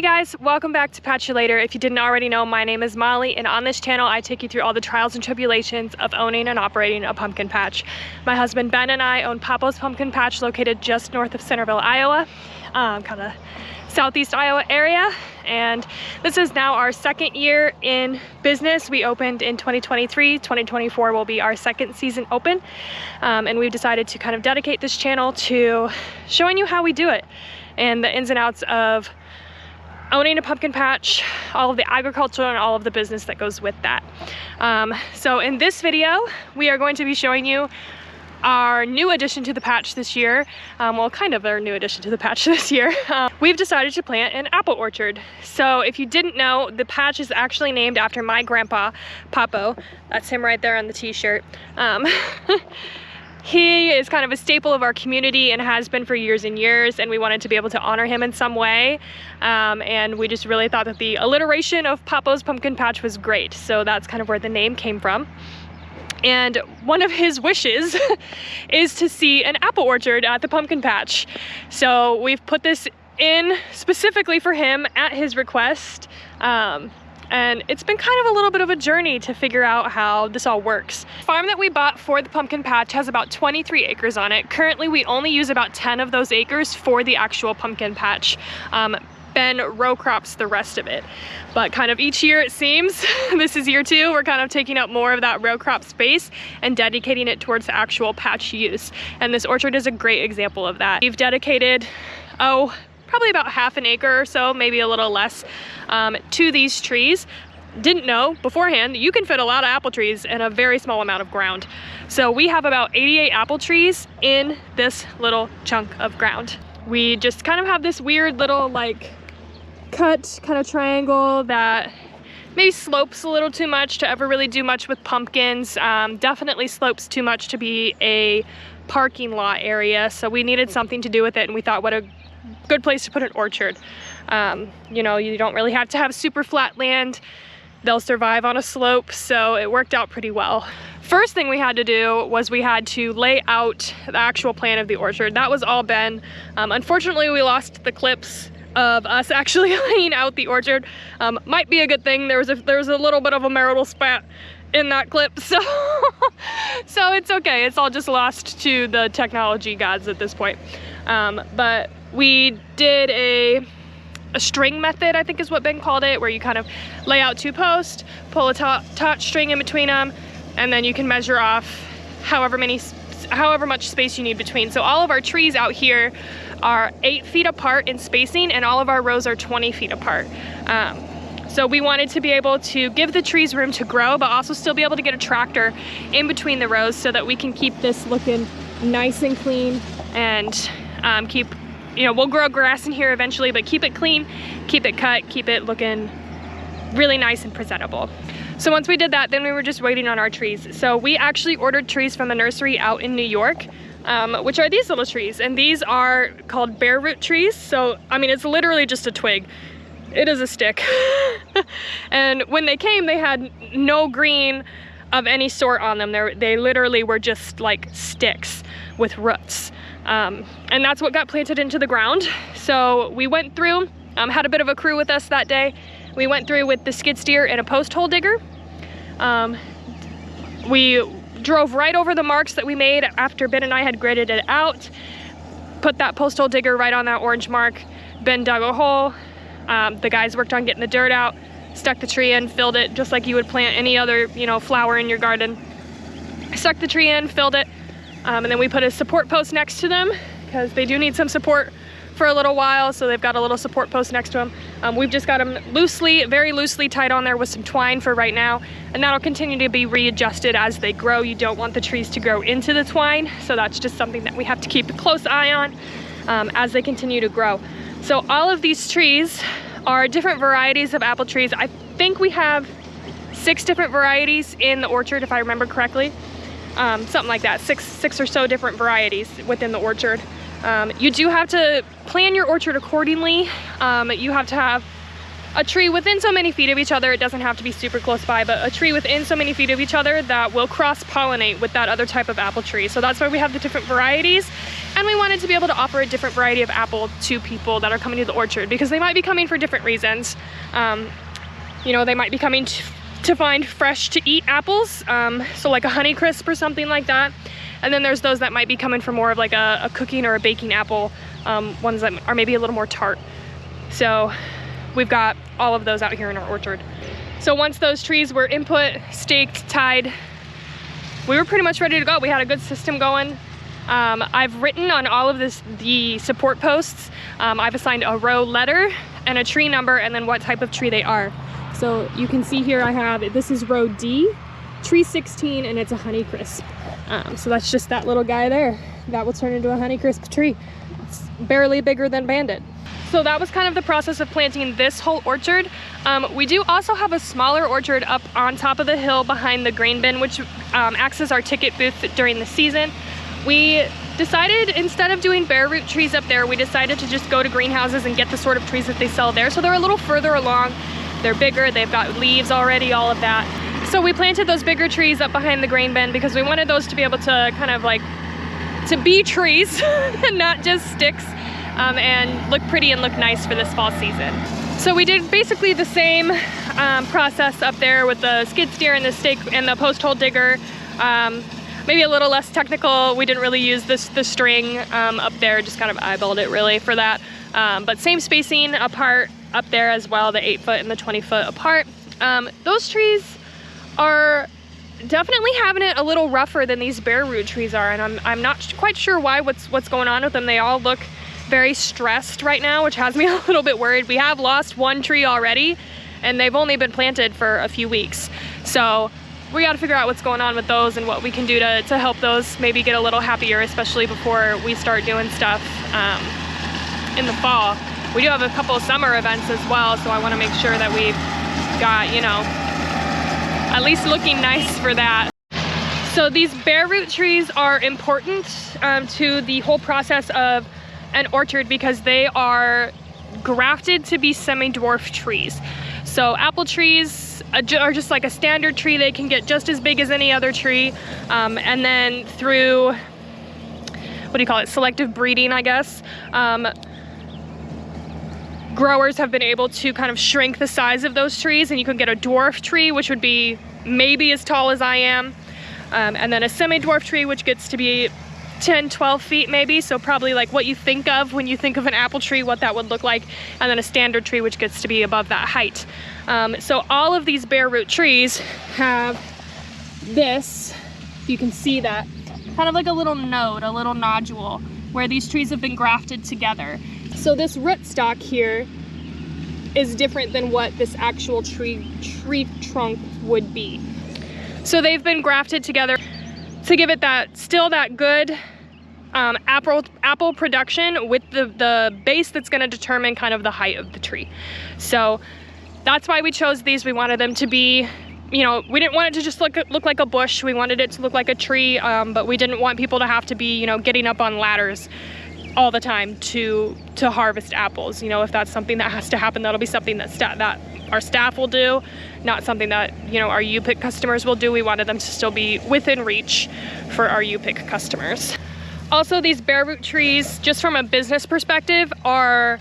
Hey guys, welcome back to Patchulator. If you didn't already know, my name is Molly, and on this channel I take you through all the trials and tribulations of owning and operating a pumpkin patch. My husband Ben and I own Papa's Pumpkin Patch, located just north of Centerville, Iowa, kind of southeast Iowa area, and this is now our second year in business. We opened in 2023. 2024 will be our second season open, and we've decided to kind of dedicate this channel to showing you how we do it and the ins and outs of owning a pumpkin patch, all of the agriculture and all of the business that goes with that. So in this video, we are going to be showing you our new addition to the patch this year. Well, kind of our new addition to the patch this year. We've decided to plant an apple orchard. So if you didn't know, the patch is actually named after my grandpa, Papo. That's him right there on the t-shirt. He is kind of a staple of our community and has been for years and years, and we wanted to be able to honor him in some way. And we just really thought that the alliteration of Papa's Pumpkin Patch was great. So that's kind of where the name came from. And one of his wishes is to see an apple orchard at the pumpkin patch. So we've put this in specifically for him at his request. And it's been kind of a little bit of a journey to figure out how this all works. The farm that we bought for the pumpkin patch has about 23 acres on it. Currently, we only use about 10 of those acres for the actual pumpkin patch. Ben row crops the rest of it. But kind of each year it seems, this is year 2, we're kind of taking up more of that row crop space and dedicating it towards the actual patch use. And this orchard is a great example of that. We've dedicated, probably about half an acre or so, maybe a little less, to these trees. Didn't know beforehand, you can fit a lot of apple trees in a very small amount of ground. So we have about 88 apple trees in this little chunk of ground. We just kind of have this weird little cut kind of triangle that maybe slopes a little too much to ever really do much with pumpkins. Definitely slopes too much to be a parking lot area. So we needed something to do with it, and we thought, what a good place to put an orchard. You know, you don't really have to have super flat land. They'll survive on a slope, so it worked out pretty well. First thing we had to do was we had to lay out the actual plan of the orchard. That was all Ben. Unfortunately, we lost the clips of us actually laying out the orchard. Might be a good thing. There was a little bit of a marital spat in that clip, so so it's okay. It's all just lost to the technology gods at this point. But we did a string method, I think is what Ben called it, where you kind of lay out 2 posts, pull a taut string in between them, and then you can measure off however much space you need between. So all of our trees out here are 8 feet apart in spacing, and all of our rows are 20 feet apart. So we wanted to be able to give the trees room to grow, but also still be able to get a tractor in between the rows so that we can keep this looking nice and clean, and keep, you know, we'll grow grass in here eventually, but keep it clean, keep it cut, keep it looking really nice and presentable. So once we did that, then we were just waiting on our trees. So we actually ordered trees from the nursery out in New York, which are these little trees. And these are called bare root trees. So, I mean, it's literally just a twig. It is a stick. And when they came, they had no green of any sort on them. They literally were just like sticks with roots. And that's what got planted into the ground. So we went through, had a bit of a crew with us that day. We went through with the skid steer and a post hole digger. We drove right over the marks that we made after Ben and I had gridded it out, put that post hole digger right on that orange mark. Ben dug a hole. The guys worked on getting the dirt out, stuck the tree in, filled it just like you would plant any other, you know, flower in your garden. Stuck the tree in, filled it, and then we put a support post next to them because they do need some support for a little while, so they've got a little support post next to them. We've just got them very loosely tied on there with some twine for right now, and that'll continue to be readjusted as they grow. You don't want the trees to grow into the twine, so that's just something that we have to keep a close eye on as they continue to grow. So all of these trees are different varieties of apple trees. I think we have 6 different varieties in the orchard, if I remember correctly. Something like that, six or so different varieties within the orchard. You do have to plan your orchard accordingly. You have to have a tree within so many feet of each other. It doesn't have to be super close by, but a tree within so many feet of each other that will cross-pollinate with that other type of apple tree. So that's why we have the different varieties. And we wanted to be able to offer a different variety of apple to people that are coming to the orchard, because they might be coming for different reasons. You know, they might be coming to find fresh to eat apples, so like a Honeycrisp or something like that. And then there's those that might be coming for more of like a cooking or a baking apple, ones that are maybe a little more tart. So we've got all of those out here in our orchard. So once those trees were input, staked, tied, we were pretty much ready to go. We had a good system going. I've written on all of the support posts. I've assigned a row letter and a tree number and then what type of tree they are. So you can see here I have, this is row D, tree 16, and it's a Honeycrisp. So that's just that little guy there. That will turn into a Honeycrisp tree. It's barely bigger than Bandit. So that was kind of the process of planting this whole orchard. We do also have a smaller orchard up on top of the hill behind the grain bin, which acts as our ticket booth during the season. We decided, instead of doing bare root trees up there, we decided to just go to greenhouses and get the sort of trees that they sell there. So they're a little further along. They're bigger, they've got leaves already, all of that. So we planted those bigger trees up behind the grain bin because we wanted those to be able to kind of like, to be trees and not just sticks, and look pretty and look nice for this fall season. So we did basically the same process up there with the skid steer and the stake and the post hole digger. Maybe a little less technical. We didn't really use the string up there, just kind of eyeballed it really for that. But same spacing apart up there as well, the 8-foot and the 20-foot apart. Those trees are definitely having it a little rougher than these bare root trees are, and I'm not quite sure why, what's going on with them. They all look very stressed right now, which has me a little bit worried. We have lost one tree already, and they've only been planted for a few weeks. So we got to figure out what's going on with those and what we can do to help those maybe get a little happier, especially before we start doing stuff in the fall. We do have a couple of summer events as well, so I want to make sure that we've got, you know, at least looking nice for that. So these bare root trees are important to the whole process of an orchard because they are grafted to be semi-dwarf trees. So apple trees are just like a standard tree. They can get just as big as any other tree. And then through, what do you call it, selective breeding, I guess, growers have been able to kind of shrink the size of those trees, and you can get a dwarf tree, which would be maybe as tall as I am, and then a semi-dwarf tree, which gets to be 10, 12 feet maybe, so probably like what you think of when you think of an apple tree, what that would look like, and then a standard tree, which gets to be above that height. So all of these bare root trees have this, if you can see that, kind of like a little node, a little nodule, where these trees have been grafted together. So this rootstock here is different than what this actual tree trunk would be. So they've been grafted together to give it that, still that good apple production with the base that's going to determine kind of the height of the tree. So that's why we chose these. We wanted them to be, you know, we didn't want it to just look like a bush. We wanted it to look like a tree, but we didn't want people to have to be, you know, getting up on ladders all the time to harvest apples. You know, if that's something that has to happen, that'll be something that our staff will do, not something that, you know, our U-Pick customers will do. We wanted them to still be within reach for our U-Pick customers. Also, these bare root trees, just from a business perspective, are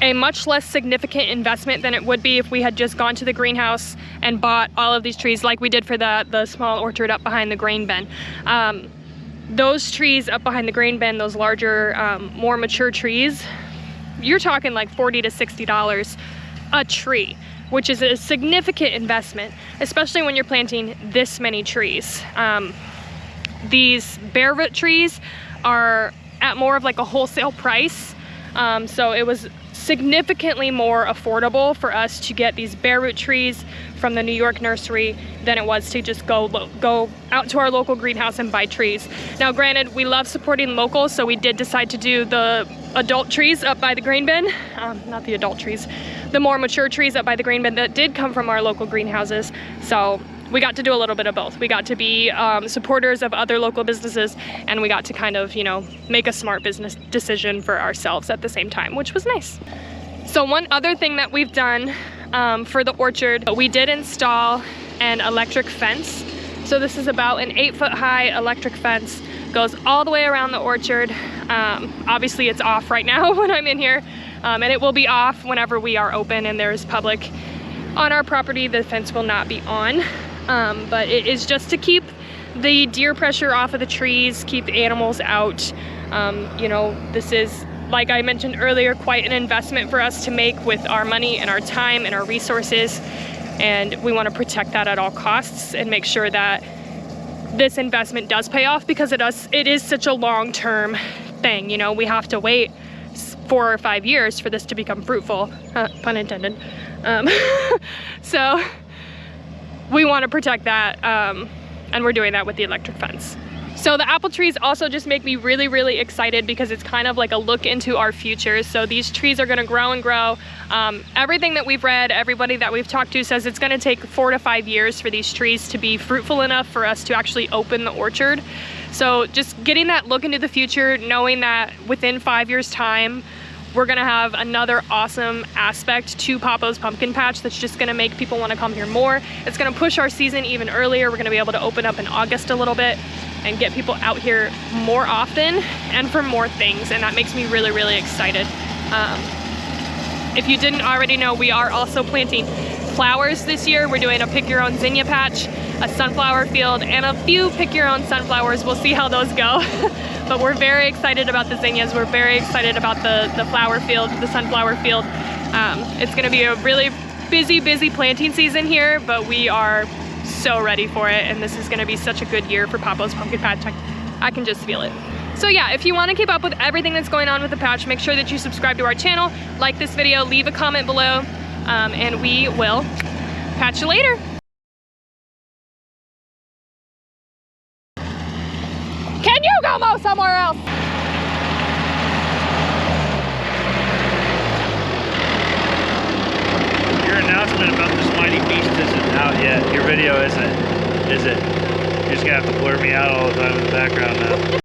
a much less significant investment than it would be if we had just gone to the greenhouse and bought all of these trees like we did for the small orchard up behind the grain bin. Those trees up behind the grain bin, those larger, more mature trees, you're talking like $40 to $60 a tree, which is a significant investment, especially when you're planting this many trees. These bare root trees are at more of like a wholesale price, so it was significantly more affordable for us to get these bare root trees from the New York nursery than it was to just go out to our local greenhouse and buy trees. Now granted, we love supporting local, so we did decide to do the adult trees up by the grain bin, not the adult trees, the more mature trees up by the grain bin that did come from our local greenhouses. So we got to do a little bit of both. We got to be supporters of other local businesses, and we got to kind of, you know, make a smart business decision for ourselves at the same time, which was nice. So one other thing that we've done for the orchard, we did install an electric fence. So this is about an 8-foot high electric fence, goes all the way around the orchard. Obviously it's off right now when I'm in here, and it will be off whenever we are open and there's public on our property. The fence will not be on, but it is just to keep the deer pressure off of the trees, keep the animals out. You know, this is, like I mentioned earlier, quite an investment for us to make with our money and our time and our resources. And we want to protect that at all costs and make sure that this investment does pay off, because it is such a long-term thing. You know, we have to wait 4 or 5 years for this to become fruitful, pun intended. So we want to protect that, and we're doing that with the electric fence. So the apple trees also just make me really, really excited, because it's kind of like a look into our future. So these trees are gonna grow and grow. Everything that we've read, everybody that we've talked to says it's gonna take 4 to 5 years for these trees to be fruitful enough for us to actually open the orchard. So just getting that look into the future, knowing that within 5 years' time, we're gonna have another awesome aspect to Papo's Pumpkin Patch that's just gonna make people wanna come here more. It's gonna push our season even earlier. We're gonna be able to open up in August a little bit and get people out here more often and for more things, and that makes me really, really excited. If you didn't already know, we are also planting flowers this year. We're doing a pick your own zinnia patch, a sunflower field, and a few pick your own sunflowers. We'll see how those go. But we're very excited about the zinnias. We're very excited about the flower field, the sunflower field. It's gonna be a really busy planting season here, but we are so ready for it, and this is gonna be such a good year for Papo's Pumpkin Patch. I can just feel it. So yeah, if you wanna keep up with everything that's going on with the patch, make sure that you subscribe to our channel, like this video, leave a comment below, and we will catch you later. Can you go mow somewhere else? Your announcement about this mighty beast isn't out yet. Your video isn't, is it? You're just gonna have to blur me out all the time in the background now.